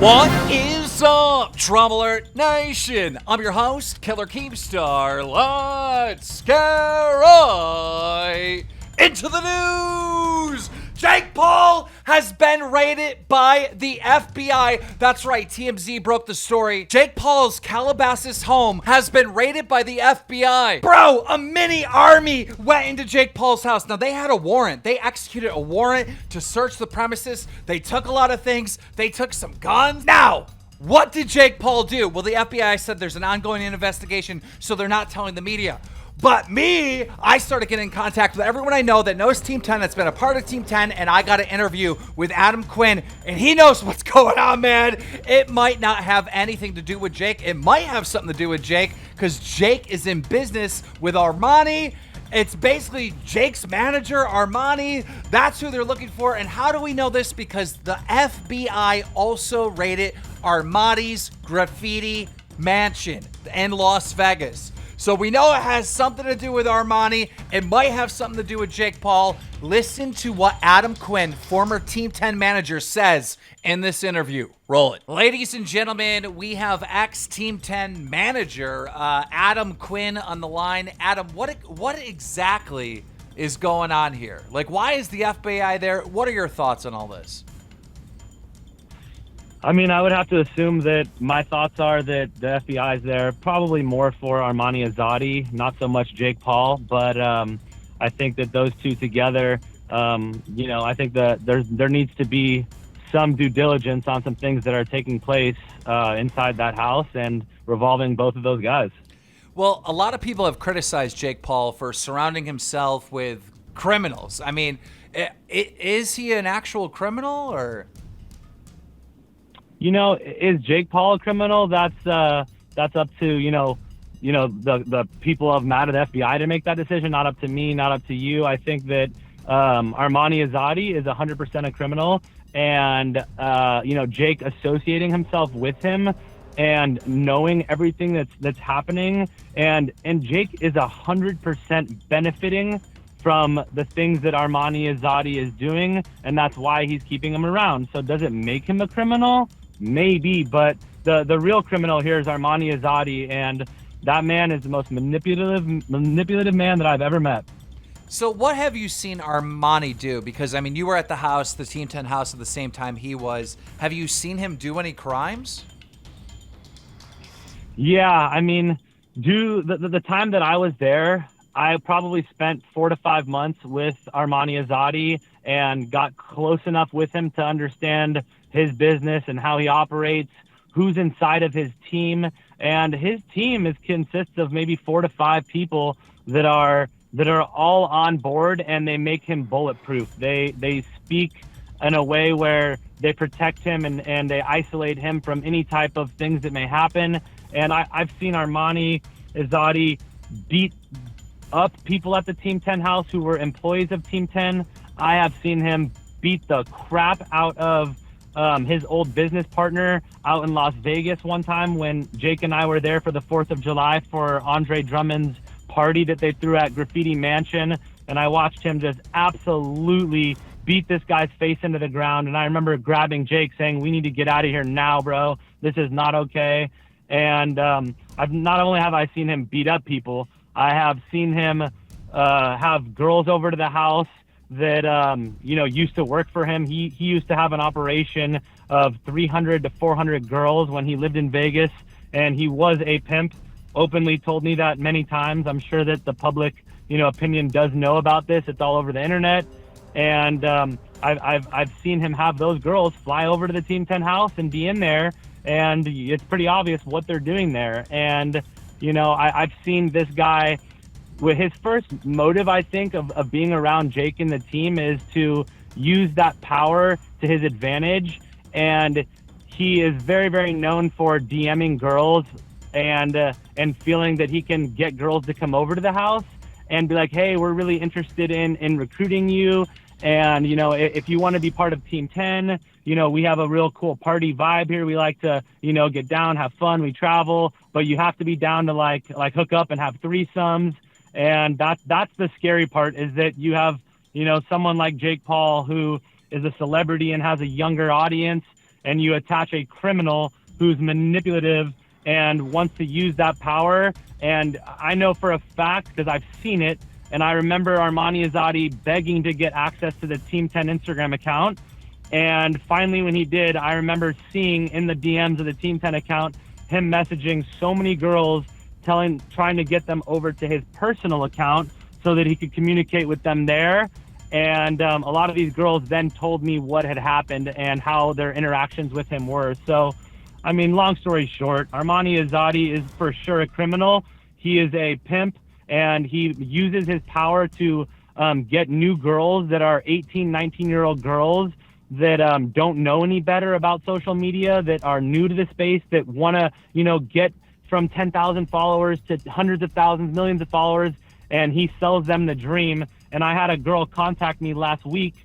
What is up, Trauma Alert Nation? I'm your host, Killer Keemstar. Let's get right into the news. Jake Paul has been raided by the FBI. That's right, TMZ broke the story. Jake Paul's Calabasas home has been raided by the FBI. Bro, a mini army went into Jake Paul's house. Now, they had a warrant. They executed a warrant to search the premises. They took a lot of things. They took some guns. Now, what did Jake Paul do? Well, the FBI said there's an ongoing investigation, so they're not telling the media. But I started getting in contact with everyone I know that knows Team 10, that's been a part of Team 10, and I got an interview with Adam Quinn, and he knows what's going on, man. It might not have anything to do with Jake. It might have something to do with Jake, because Jake is in business with Armani. It's basically Jake's manager, Armani. That's who they're looking for. And how do we know this? Because the FBI also raided Armani's graffiti mansion in Las Vegas. So we know it has something to do with Armani. It might have something to do with Jake Paul. Listen to what Adam Quinn, former Team 10 manager, says in this interview. Roll it. Ladies and gentlemen, we have ex-Team 10 manager Adam Quinn on the line. Adam, what exactly is going on here? Like, why is the FBI there? What are your thoughts on all this? I mean, I would have to assume that my thoughts are that the FBI is there probably more for Arman Izadi, not so much Jake Paul. But I think that those two together, I think that there needs to be some due diligence on some things that are taking place inside that house and revolving both of those guys. Well, a lot of people have criticized Jake Paul for surrounding himself with criminals. I mean, is he an actual criminal or? Is Jake Paul a criminal? That's up to, the people of mad at the FBI to make that decision, not up to me, not up to you. I think that Arman Izadi is 100% a criminal, and, Jake associating himself with him and knowing everything that's happening, and Jake is 100% benefiting from the things that Arman Izadi is doing, and that's why he's keeping him around. So does it make him a criminal? Maybe, but the real criminal here is Arman Izadi, and that man is the most manipulative man that I've ever met. So what have you seen Armani do? Because, I mean, you were at the house, the Team 10 house at the same time he was. Have you seen him do any crimes? Yeah, I mean, the time that I was there, I probably spent 4 to 5 months with Arman Izadi and got close enough with him to understand his business and how he operates, who's inside of his team. And his team consists of maybe 4 to 5 people that are all on board, and they make him bulletproof. They speak in a way where they protect him and they isolate him from any type of things that may happen. And I've seen Arman Izadi beat up people at the Team 10 house who were employees of Team 10. I have seen him beat the crap out of his old business partner out in Las Vegas one time when Jake and I were there for the 4th of July for Andre Drummond's party that they threw at Graffiti Mansion. And I watched him just absolutely beat this guy's face into the ground. And I remember grabbing Jake saying, "We need to get out of here now, bro. This is not okay." And I've not only have I seen him beat up people, I have seen him have girls over to the house that, used to work for him. He used to have an operation of 300 to 400 girls when he lived in Vegas, and he was a pimp. Openly told me that many times. I'm sure that the public, opinion does know about this. It's all over the internet. And I've seen him have those girls fly over to the Team 10 house and be in there, and it's pretty obvious what they're doing there. And, I've seen this guy with his first motive, I think, of being around Jake and the team is to use that power to his advantage. And he is very, very known for DMing girls and feeling that he can get girls to come over to the house and be like, "Hey, we're really interested in recruiting you. And, if you want to be part of Team 10, we have a real cool party vibe here. We like to, get down, have fun. We travel, but you have to be down to like hook up and have threesomes." And that's the scary part, is that you have, someone like Jake Paul, who is a celebrity and has a younger audience, and you attach a criminal who's manipulative and wants to use that power. And I know for a fact, because I've seen it, and I remember Arman Izadi begging to get access to the Team 10 Instagram account. And finally, when he did, I remember seeing in the DMs of the Team 10 account him messaging so many girls, trying to get them over to his personal account so that he could communicate with them there. And a lot of these girls then told me what had happened and how their interactions with him were. So, I mean, long story short, Arman Izadi is for sure a criminal. He is a pimp, and he uses his power to get new girls that are 18, 19-year-old girls that don't know any better about social media, that are new to the space, that want to, get from 10,000 followers to hundreds of thousands, millions of followers, and he sells them the dream. And I had a girl contact me last week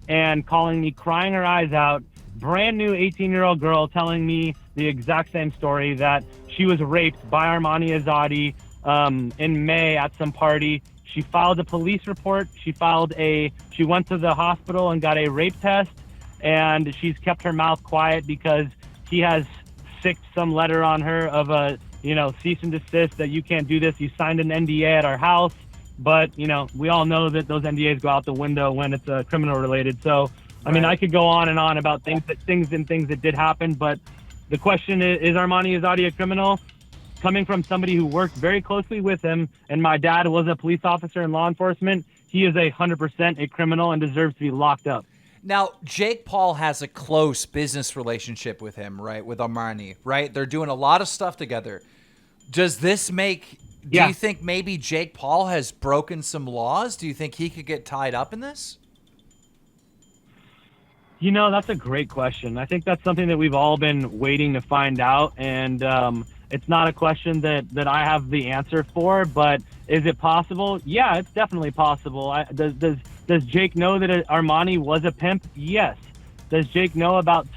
and calling me, crying her eyes out, brand new 18-year-old girl, telling me the exact same story, that she was raped by Arman Izadi in May at some party. She filed a police report. She went to the hospital and got a rape test, and she's kept her mouth quiet because he has sicked some letter on her of a, cease and desist, that you can't do this. You signed an NDA at our house. But, we all know that those NDAs go out the window when it's criminal related. So, I mean, I could go on and on about things that did happen. But the question is Arman Izadi a criminal? Coming from somebody who worked very closely with him, and my dad was a police officer in law enforcement, he is 100% a criminal and deserves to be locked up. Now, Jake Paul has a close business relationship with him, right? With Armani, right? They're doing a lot of stuff together. Does this make... Do you think maybe Jake Paul has broken some laws? Do you think he could get tied up in this? That's a great question. I think that's something that we've all been waiting to find out. And it's not a question that I have the answer for, but is it possible? Yeah, it's definitely possible. Does Jake know that Armani was a pimp? Yes. Does Jake know about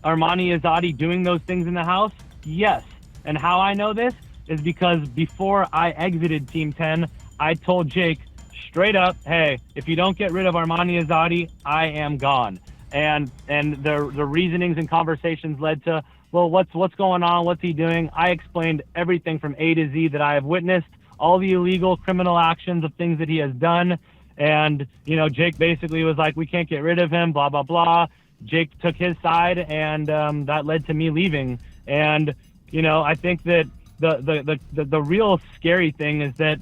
Arman Izadi doing those things in the house? Yes. And how I know this is because before I exited Team 10, I told Jake straight up, hey, if you don't get rid of Arman Izadi, I am gone. And the reasonings and conversations led to, well, what's going on? What's he doing? I explained everything from A to Z that I have witnessed, all the illegal criminal actions of things that he has done. And, Jake basically was like, we can't get rid of him, blah, blah, blah. Jake took his side, and that led to me leaving. And, I think that the real scary thing is that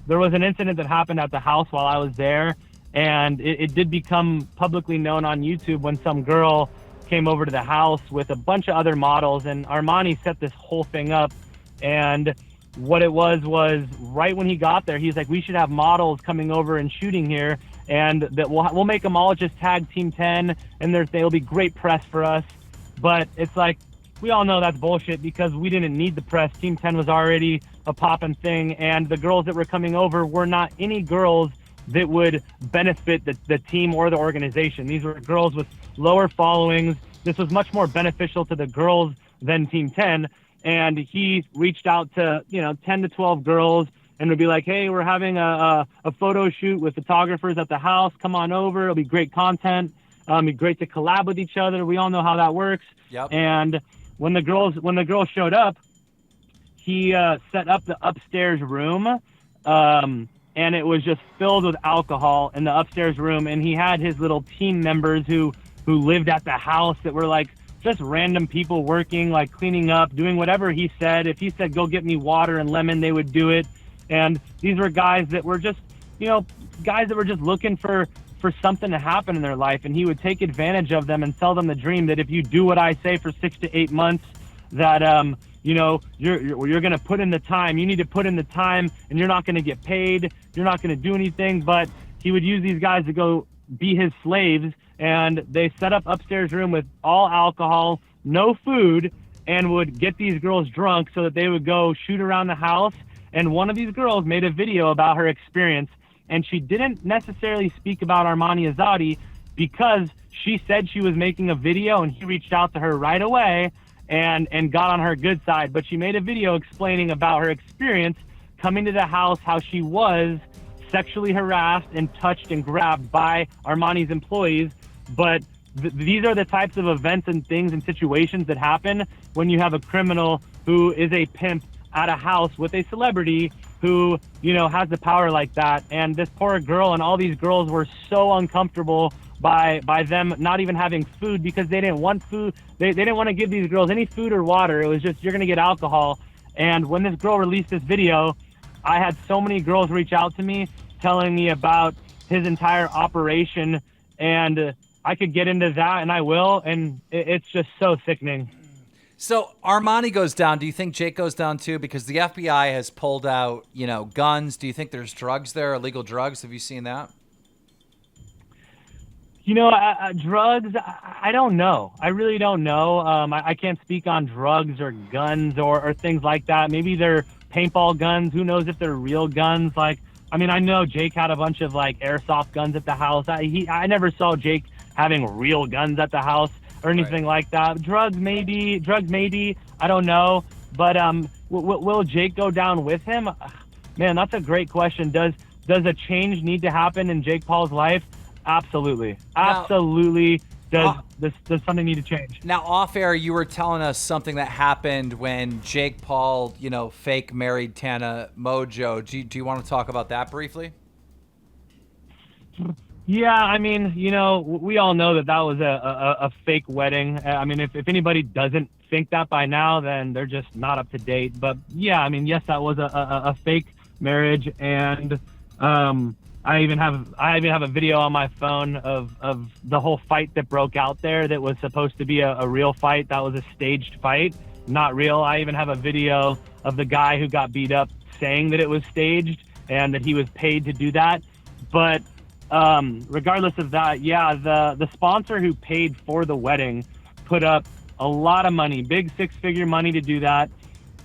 there was an incident that happened at the house while I was there, and it did become publicly known on YouTube when some girl came over to the house with a bunch of other models, and Armani set this whole thing up. And what it was right when he got there, he's like, we should have models coming over and shooting here, and that we'll make them all just tag Team 10, and they'll be great press for us. But it's like, we all know that's bullshit because we didn't need the press. Team 10 was already a poppin' thing, and the girls that were coming over were not any girls that would benefit the team or the organization. These were girls with lower followings. This was much more beneficial to the girls than Team 10. And he reached out to, 10 to 12 girls and would be like, hey, we're having a photo shoot with photographers at the house. Come on over. It'll be great content. It'd be great to collab with each other. We all know how that works. Yep. And when the girls showed up, he set up the upstairs room, and it was just filled with alcohol in the upstairs room. And he had his little team members who lived at the house that were like just random people working, like cleaning up, doing whatever he said. If he said, go get me water and lemon, they would do it. And these were guys that were just, looking for something to happen in their life. And he would take advantage of them and sell them the dream that if you do what I say for 6 to 8 months, that, you're going to put in the time. You need to put in the time, and you're not going to get paid. You're not going to do anything. But he would use these guys to go be his slaves. And they set up upstairs room with all alcohol, no food, and would get these girls drunk so that they would go shoot around the house. And one of these girls made a video about her experience, and she didn't necessarily speak about Arman Izadi because she said she was making a video, and he reached out to her right away and got on her good side. But she made a video explaining about her experience coming to the house, how she was sexually harassed and touched and grabbed by Armani's employees. But these are the types of events and things and situations that happen when you have a criminal who is a pimp at a house with a celebrity who, has the power like that. And this poor girl and all these girls were so uncomfortable by them not even having food because they didn't want food. They didn't want to give these girls any food or water. It was just, you're going to get alcohol. And when this girl released this video, I had so many girls reach out to me telling me about his entire operation, and I could get into that, and I will, and it's just so sickening. So Armani goes down. Do you think Jake goes down too? Because the FBI has pulled out, guns. Do you think there's drugs there, illegal drugs? Have you seen that? Drugs, I don't know. I really don't know. I can't speak on drugs or guns or things like that. Maybe they're paintball guns. Who knows if they're real guns? I know Jake had a bunch of airsoft guns at the house. I never saw Jake having real guns at the house or anything like that. Drugs maybe. I don't know. But will Jake go down with him? Man, that's a great question. Does a change need to happen in Jake Paul's life? Absolutely. Absolutely. Does something need to change? Now, off air, you were telling us something that happened when Jake Paul, fake married Tana Mojo. Do you want to talk about that briefly? Yeah, we all know that was a fake wedding. If anybody doesn't think that by now, then they're just not up to date. But yeah, yes, that was a fake marriage, and I even have a video on my phone of the whole fight that broke out there that was supposed to be a real fight. That was a staged fight, not real. I even have a video of the guy who got beat up saying that it was staged and that he was paid to do that. But regardless of that, yeah, the sponsor who paid for the wedding put up a lot of money, big six-figure money to do that.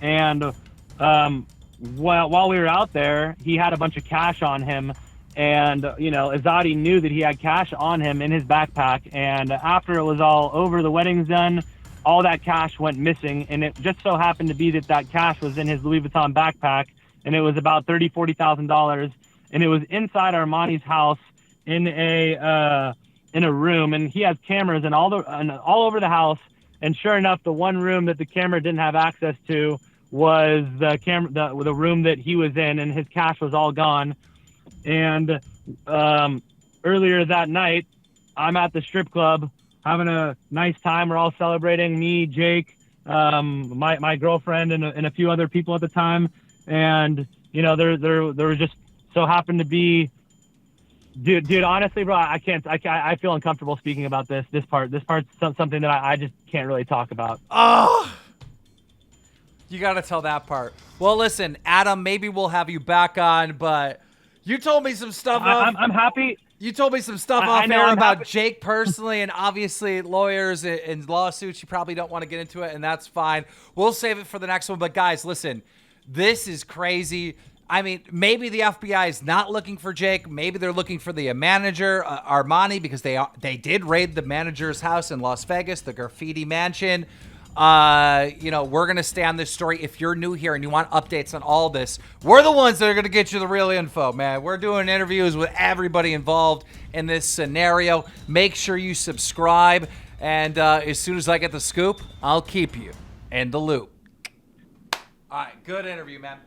And while we were out there, he had a bunch of cash on him. And, Izadi knew that he had cash on him in his backpack. And after it was all over, the wedding's done, all that cash went missing. And it just so happened to be that cash was in his Louis Vuitton backpack. And it was about $40,000. And it was inside Armani's house in a room. And he has cameras and all over the house. And sure enough, the one room that the camera didn't have access to was the room that he was in, and his cash was all gone. And earlier that night, I'm at the strip club having a nice time. We're all celebrating, me, Jake, my girlfriend, and a few other people at the time. And there was just so happened to be, dude. Honestly, bro, I feel uncomfortable speaking about this part. This part's something that I just can't really talk about. Oh, you got to tell that part. Well, listen, Adam, maybe we'll have you back on, but. You told me some stuff. I'm happy. You told me some stuff off air about Jake personally, and obviously lawyers and lawsuits. You probably don't want to get into it, and that's fine. We'll save it for the next one. But guys, listen, this is crazy. Maybe the FBI is not looking for Jake. Maybe they're looking for the manager, Armani, because they did raid the manager's house in Las Vegas, the graffiti mansion. We're going to stay on this story. If you're new here and you want updates on all this, we're the ones that are going to get you the real info, man. We're doing interviews with everybody involved in this scenario. Make sure you subscribe. And as soon as I get the scoop, I'll keep you in the loop. All right. Good interview, man.